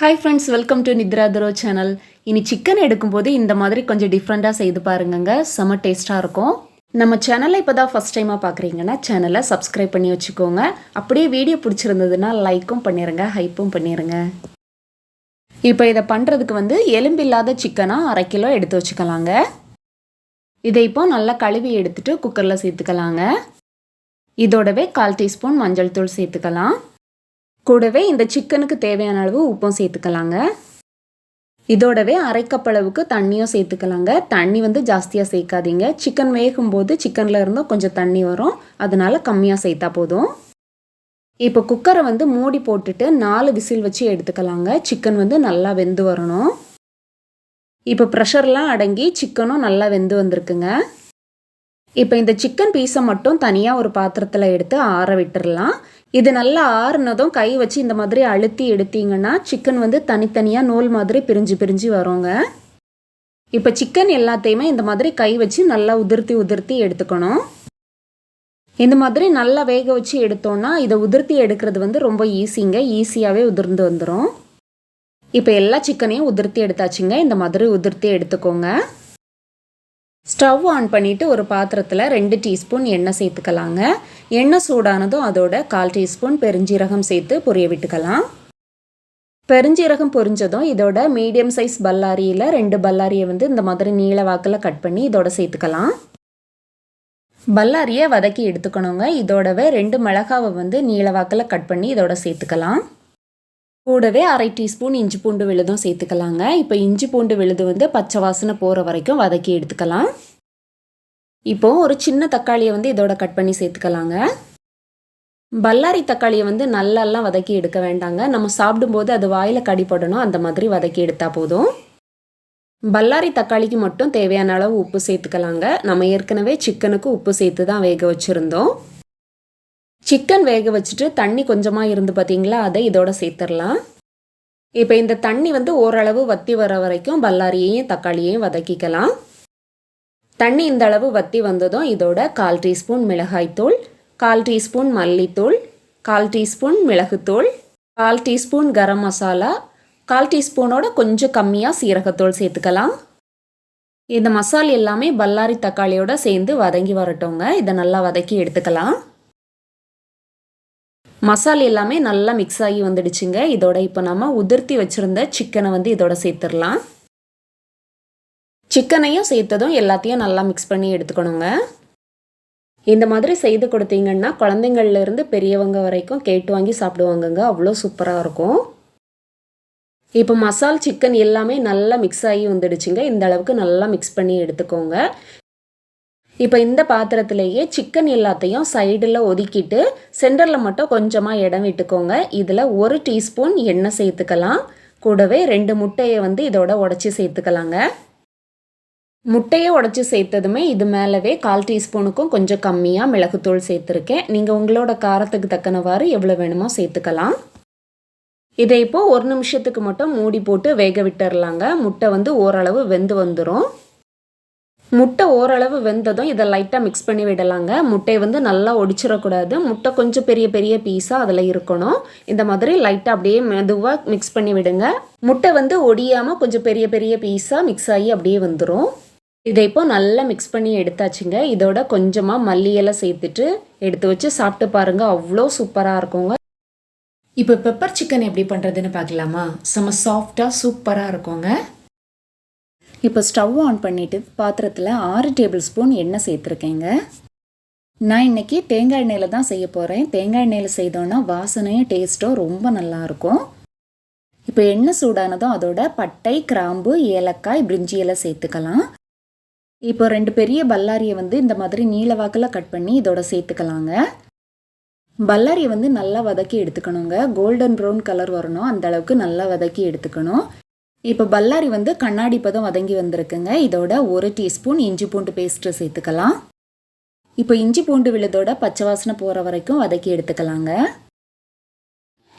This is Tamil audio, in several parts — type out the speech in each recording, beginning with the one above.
Hi friends, welcome to Nithra துரோ சேனல். இனி சிக்கன் எடுக்கும்போது இந்த மாதிரி கொஞ்சம் டிஃப்ரெண்ட்டாக செய்து பாருங்கங்க. செம்ம டேஸ்ட்டாக இருக்கும். நம்ம சேனலை இப்போ தான் ஃபஸ்ட் டைமாக பார்க்குறீங்கன்னா சேனலை சப்ஸ்கிரைப் பண்ணி வச்சுக்கோங்க. அப்படியே வீடியோ பிடிச்சிருந்ததுன்னா லைக்கும் பண்ணிடுங்க, ஹைப்பும் பண்ணிடுங்க. இப்போ இதை பண்ணுறதுக்கு எலும்பில்லாத சிக்கனாக 1/2 கிலோ எடுத்து வச்சுக்கலாங்க. இதை இப்போ நல்லா கழுவி எடுத்துகிட்டு குக்கரில் சேர்த்துக்கலாங்க. இதோடவே 1/4 டீஸ்பூன் மஞ்சள் தூள் சேர்த்துக்கலாம். கூடவே இந்த சிக்கனுக்கு தேவையான அளவு உப்பும் சேர்த்துக்கலாங்க. இதோடவே 1/2 கப் அளவுக்கு தண்ணியும் சேர்த்துக்கலாங்க. தண்ணி ஜாஸ்தியாக சேர்க்காதீங்க. சிக்கன் வேகும்போது சிக்கனில் இருந்தும் கொஞ்சம் தண்ணி வரும், அதனால கம்மியாக சேர்த்தா போதும். இப்போ குக்கரை மூடி போட்டுட்டு 4 விசில் வச்சு எடுத்துக்கலாங்க. சிக்கன் நல்லா வெந்து வரணும். இப்போ ப்ரெஷர்லாம் அடங்கி சிக்கனும் நல்லா வெந்து வந்திருக்குங்க. இப்போ இந்த சிக்கன் பீஸை மட்டும் தனியாக ஒரு பாத்திரத்தில் எடுத்து ஆற விட்டுடலாம். இது நல்லா ஆறுனதும் கை வச்சு இந்த மாதிரி அழுத்தி எடுத்தீங்கன்னா சிக்கன் தனித்தனியாக நூல் மாதிரி பிரிஞ்சு பிரிஞ்சு வருங்க. இப்போ சிக்கன் எல்லாத்தையுமே இந்த மாதிரி கை வச்சு நல்லா உதிர்த்தி எடுத்துக்கணும். இந்த மாதிரி நல்லா வேக வச்சு எடுத்தோன்னா இதை உதிர்த்தி எடுக்கிறது ரொம்ப ஈஸியாகவே உதிர்ந்து வந்துடும். இப்போ எல்லா சிக்கனையும் உதிர்த்தி எடுத்தாச்சுங்க. இந்த மாதிரி உதிர்த்தி எடுத்துக்கோங்க. ஸ்டவ் ஆன் பண்ணிவிட்டு ஒரு பாத்திரத்தில் 2 டீஸ்பூன் எண்ணெய் சேர்த்துக்கலாங்க. எண்ணெய் சூடானதும் அதோட 1/4 டீஸ்பூன் பெருஞ்சீரகம் சேர்த்து பொரிய விட்டுக்கலாம். பெருஞ்சீரகம் பொரிஞ்சதும் இதோட மீடியம் சைஸ் பல்லாரியில் 2 பல்லாரியை இந்த மாதிரி நீள வாக்கில் கட் பண்ணி இதோட சேர்த்துக்கலாம். பல்லாரியை வதக்கி எடுத்துக்கணுங்க. இதோடவே 2 மிளகாவை நீள வாக்கில் கட் பண்ணி இதோட சேர்த்துக்கலாம். கூடவே 1/2 டீஸ்பூன் இஞ்சி பூண்டு விழுதும் சேர்த்துக்கலாங்க. இப்போ இஞ்சி பூண்டு விழுது பச்சை வாசனை போகிற வரைக்கும் வதக்கி எடுத்துக்கலாம். இப்போ ஒரு சின்ன தக்காளியை இதோட கட் பண்ணி சேர்த்துக்கலாங்க. பல்லாரி தக்காளியை நல்லாலாம் வதக்கி எடுக்க வேண்டாங்க. நம்ம சாப்பிடும்போது அது வாயில் கடிப்படணும், அந்த மாதிரி வதக்கி எடுத்தால் போதும். பல்லாரி தக்காளிக்கு மட்டும் தேவையான அளவு உப்பு சேர்த்துக்கலாங்க. நம்ம ஏற்கனவே சிக்கனுக்கு உப்பு சேர்த்து தான் வேக வச்சுருந்தோம். சிக்கன் வேக வச்சுட்டு தண்ணி கொஞ்சமாக இருந்து பார்த்தீங்களா, அதை இதோட சேர்த்துடலாம். இப்போ இந்த தண்ணி ஓரளவு வற்றி வர வரைக்கும் பல்லாரியையும் தக்காளியையும் வதக்கிக்கலாம். தண்ணி இந்த அளவு வற்றி வந்ததும் இதோட 1/4 டீஸ்பூன் மிளகாய்த்தூள், 1/4 டீஸ்பூன் மல்லித்தூள், 1/4 டீஸ்பூன் மிளகுத்தூள், 1/4 டீஸ்பூன் கரம் மசாலா, 1/4 டீஸ்பூனோட கொஞ்சம் கம்மியாக சீரகத்தூள் சேர்த்துக்கலாம். இந்த மசாலா எல்லாமே பல்லாரி தக்காளியோட சேர்ந்து வதங்கி வரட்டுங்க. இதை நல்லா வதக்கி எடுத்துக்கலாம். மசாலா எல்லாமே நல்லா மிக்ஸ் ஆகி வந்துடுச்சுங்க. இதோட இப்போ நம்ம உதிர்த்தி வச்சுருந்த சிக்கனை இதோட சேர்த்துடலாம். சிக்கனையும் சேர்த்ததும் எல்லாத்தையும் நல்லா மிக்ஸ் பண்ணி எடுத்துக்கணுங்க. இந்த மாதிரி செய்து கொடுத்தீங்கன்னா குழந்தைங்கள்லேருந்து பெரியவங்க வரைக்கும் கேட்டு வாங்கி சாப்பிடுவாங்கங்க. அவ்வளோ சூப்பராக இருக்கும். இப்போ மசால் சிக்கன் எல்லாமே நல்லா மிக்ஸ் ஆகி வந்துடுச்சுங்க. இந்த அளவுக்கு நல்லா மிக்ஸ் பண்ணி எடுத்துக்கோங்க. இப்போ இந்த பாத்திரத்திலேயே சிக்கன் எல்லாத்தையும் சைடில் ஒதுக்கிட்டு சென்டரில் மட்டும் கொஞ்சமாக இடம் விட்டுக்கோங்க. இதில் 1 டீஸ்பூன் எண்ணெய் சேர்த்துக்கலாம். கூடவே 2 முட்டையை இதோட உடச்சி சேர்த்துக்கலாங்க. முட்டையை உடச்சி சேர்த்ததுமே இது மேலவே 1/4 டீஸ்பூனுக்கும் கொஞ்சம் கம்மியாக மிளகுத்தூள் சேர்த்துருக்கேன். நீங்கள் உங்களோட காரத்துக்கு தக்கனவாறு எவ்வளோ வேணுமோ சேர்த்துக்கலாம். இதை இப்போது 1 நிமிஷத்துக்கு மட்டும் மூடி போட்டு வேக விட்டுறலாங்க. முட்டை ஓரளவு வெந்து வந்துடும். முட்டை ஓரளவு வெந்ததும் இதை லைட்டாக மிக்ஸ் பண்ணி விடலாங்க. முட்டையை நல்லா ஒடிச்சிடக்கூடாது. முட்டை கொஞ்சம் பெரிய பெரிய பீஸாக அதில் இருக்கணும். இந்த மாதிரி லைட்டாக அப்படியே மெதுவாக மிக்ஸ் பண்ணி விடுங்க. முட்டை ஒடியாமல் கொஞ்சம் பெரிய பெரிய பீஸாக மிக்ஸ் ஆகி அப்படியே வந்துடும். இதை இப்போ நல்லா மிக்ஸ் பண்ணி எடுத்தாச்சுங்க. இதோட கொஞ்சமாக மல்லி இலை சேர்த்துட்டு எடுத்து வச்சு சாப்பிட்டு பாருங்கள். அவ்வளோ சூப்பராக இருக்குங்க. இப்போ பெப்பர் சிக்கன் எப்படி பண்ணுறதுன்னு பார்க்கலாமா? செம்ம சாஃப்டாக சூப்பராக இருக்குங்க. இப்போ ஸ்டவ் ஆன் பண்ணிவிட்டு பாத்திரத்தில் 6 டேபிள் ஸ்பூன் எண்ணெய் சேர்த்துருக்கேங்க. நான் இன்றைக்கி தேங்காய் எண்ணெயில் தான் செய்ய போகிறேன். தேங்காய் எண்ணெயில் செய்தோன்னா வாசனையும் டேஸ்ட்டும் ரொம்ப நல்லாயிருக்கும். இப்போ எண்ணெய் சூடானதும் அதோட பட்டை, கிராம்பு, ஏலக்காய், பிரிஞ்சி இலை சேர்த்துக்கலாம். இப்போ 2 பெரிய பல்லாரியை இந்த மாதிரி நீல வாக்கில் கட் பண்ணி இதோட சேர்த்துக்கலாங்க. பல்லாரியை நல்லா வதக்கி எடுத்துக்கணுங்க. கோல்டன் ப்ரௌன் கலர் வரணும், அந்த அளவுக்கு நல்லா வதக்கி எடுத்துக்கணும். இப்போ பல்லாரி கண்ணாடி பதம் வதங்கி வந்திருக்குங்க. இதோட 1 டீஸ்பூன் இஞ்சி பூண்டு பேஸ்ட்டு சேர்த்துக்கலாம். இப்போ இஞ்சி பூண்டு விழுதோட பச்சை வாசனை போகிற வரைக்கும் வதக்கி எடுத்துக்கலாங்க.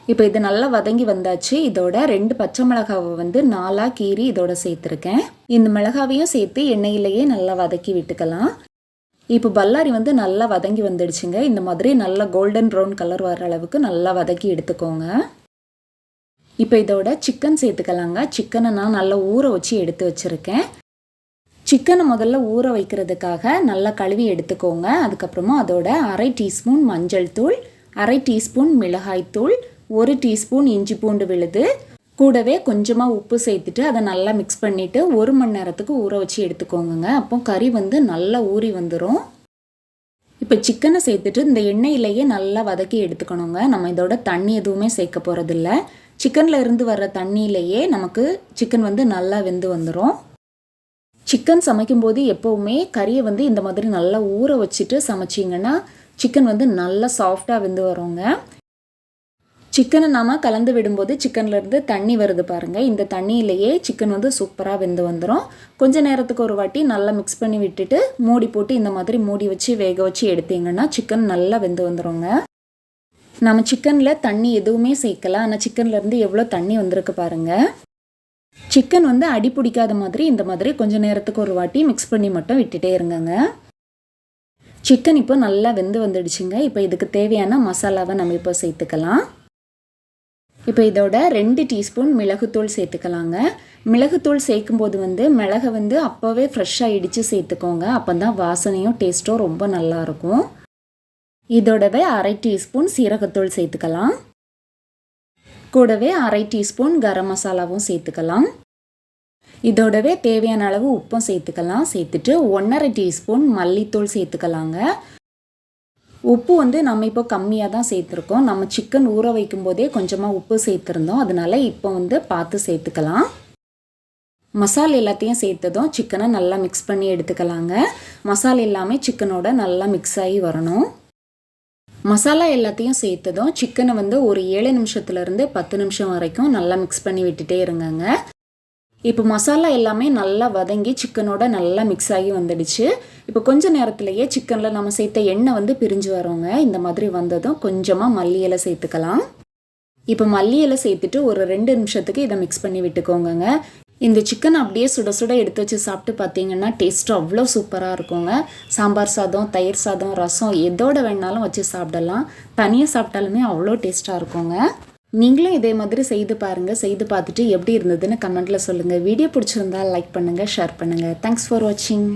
இப்போ இது நல்லா வதங்கி வந்தாச்சு. இதோட 2 பச்சை மிளகாவை 4ஆக கீறி இதோட சேர்த்துருக்கேன். இந்த மிளகாவையும் சேர்த்து எண்ணெயிலேயே நல்லா வதக்கி விட்டுக்கலாம். இப்போ பல்லாரி நல்லா வதங்கி வந்துடுச்சுங்க. இந்த மாதிரி நல்லா கோல்டன் ப்ரௌன் கலர் வர அளவுக்கு நல்லா வதக்கி எடுத்துக்கோங்க. இப்போ இதோட சிக்கன் சேர்த்துக்கலாங்க. சிக்கனை நான் நல்லா ஊற வச்சு எடுத்து வச்சுருக்கேன். சிக்கனை முதல்ல ஊற வைக்கிறதுக்காக நல்லா கழுவி எடுத்துக்கோங்க. அதுக்கப்புறமா அதோட 1/2 டீஸ்பூன் மஞ்சள் தூள், 1/2 டீஸ்பூன் மிளகாய் தூள், 1 டீஸ்பூன் இஞ்சி பூண்டு விழுது, கூடவே கொஞ்சமாக உப்பு சேர்த்துட்டு அதை நல்லா மிக்ஸ் பண்ணிவிட்டு 1 மணி நேரத்துக்கு ஊற வச்சு எடுத்துக்கோங்க. அப்போ கறி நல்லா ஊறி வந்துடும். இப்போ சிக்கனை சேர்த்துட்டு இந்த எண்ணெயிலேயே நல்லா வதக்கி எடுத்துக்கணுங்க. நம்ம இதோட தண்ணி எதுவுமே சேர்க்க போகிறதில்ல. சிக்கனில் இருந்து வர்ற தண்ணியிலேயே நமக்கு சிக்கன் நல்லா வெந்து வந்துடும். சிக்கன் சமைக்கும்போது எப்போவுமே கறியை இந்த மாதிரி நல்லா ஊற வச்சுட்டு சமைச்சிங்கன்னா சிக்கன் நல்லா சாஃப்டாக வெந்து வருங்க. சிக்கனை நாம் கலந்து விடும்போது சிக்கன்லேருந்து தண்ணி வருது பாருங்கள். இந்த தண்ணியிலேயே சிக்கன் சூப்பராக வெந்து வந்துடும். கொஞ்ச நேரத்துக்கு ஒரு வாட்டி நல்லா மிக்ஸ் பண்ணி விட்டுட்டு மூடி போட்டு இந்த மாதிரி மூடி வச்சு வேக வச்சு எடுத்தீங்கன்னா சிக்கன் நல்லா வெந்து வந்துடுங்க. நம்ம சிக்கனில் தண்ணி எதுவுமே சேர்க்கல, ஆனால் சிக்கன்லேருந்து எவ்வளோ தண்ணி வந்திருக்கு பாருங்கள். சிக்கன் அடி பிடிக்காத மாதிரி இந்த மாதிரி கொஞ்சம் நேரத்துக்கு ஒரு வாட்டி மிக்ஸ் பண்ணி மட்டும் விட்டுட்டே இருங்கங்க. சிக்கன் இப்போ நல்லா வெந்து வந்துடுச்சுங்க. இப்போ இதுக்கு தேவையான மசாலாவை நம்ம இப்போ சேர்த்துக்கலாம். இப்போ இதோட 2 டீஸ்பூன் மிளகுத்தூள் சேர்த்துக்கலாங்க. மிளகுத்தூள் சேர்க்கும்போது மிளகை அப்போவே ஃப்ரெஷ்ஷாக இடித்து சேர்த்துக்கோங்க. அப்போ தான் வாசனையும் டேஸ்ட்டும் ரொம்ப நல்லாயிருக்கும். இதோடவே 1/2 டீஸ்பூன் சீரகத்தூள் சேர்த்துக்கலாம். கூடவே 1/2 டீஸ்பூன் கரம் மசாலாவும் சேர்த்துக்கலாம். இதோடவே தேவையான அளவு உப்பும் சேர்த்துக்கலாம். சேர்த்துட்டு 1/2 டீஸ்பூன் மல்லித்தூள் சேர்த்துக்கலாங்க. உப்பு நம்ம இப்போ கம்மியாக தான் சேர்த்துருக்கோம். நம்ம சிக்கன் ஊற வைக்கும் போதே கொஞ்சமாக உப்பு சேர்த்துருந்தோம். அதனால இப்போ பார்த்து சேர்த்துக்கலாம். மசாலா எல்லாத்தையும் சேர்த்ததும் சிக்கனை நல்லா மிக்ஸ் பண்ணி எடுத்துக்கலாங்க. மசாலா எல்லாமே சிக்கனோட நல்லா மிக்ஸ் ஆகி வரணும். மசாலா எல்லாத்தையும் சேர்த்ததும் சிக்கனை ஒரு 7 நிமிஷத்துலேருந்து 10 நிமிஷம் வரைக்கும் நல்லா மிக்ஸ் பண்ணி விட்டுட்டே இருங்கங்க. இப்போ மசாலா எல்லாமே நல்லா வதங்கி சிக்கனோட நல்லா மிக்ஸ் ஆகி வந்துடுச்சு. இப்போ கொஞ்ச நேரத்துலையே சிக்கனில் நம்ம சேர்த்த எண்ணெய் பிரிஞ்சு வரோங்க. இந்த மாதிரி வந்ததும் கொஞ்சமாக மல்லி இலை சேர்த்துக்கலாம். இப்போ மல்லி இலை சேர்த்துட்டு ஒரு 2 நிமிஷத்துக்கு இதை மிக்ஸ் பண்ணி விட்டுக்கோங்க. இந்த சிக்கன் அப்படியே சுட சுட எடுத்து வச்சு சாப்பிட்டு பார்த்தீங்கன்னா டேஸ்ட்டு அவ்வளோ சூப்பராக இருக்குங்க. சாம்பார் சாதம், தயிர் சாதம், ரசம் எதோட வேணாலும் வச்சு சாப்பிடலாம். தனியாக சாப்பிட்டாலுமே அவ்வளோ டேஸ்ட்டாக இருக்குங்க. நீங்களும் இதே மாதிரி செய்து பாருங்கள். செய்து பார்த்துட்டு எப்படி இருந்ததுன்னு கமெண்ட்டில் சொல்லுங்கள். வீடியோ பிடிச்சிருந்தா லைக் பண்ணுங்கள், ஷேர் பண்ணுங்கள். தேங்க்ஸ் ஃபார் வாட்சிங்.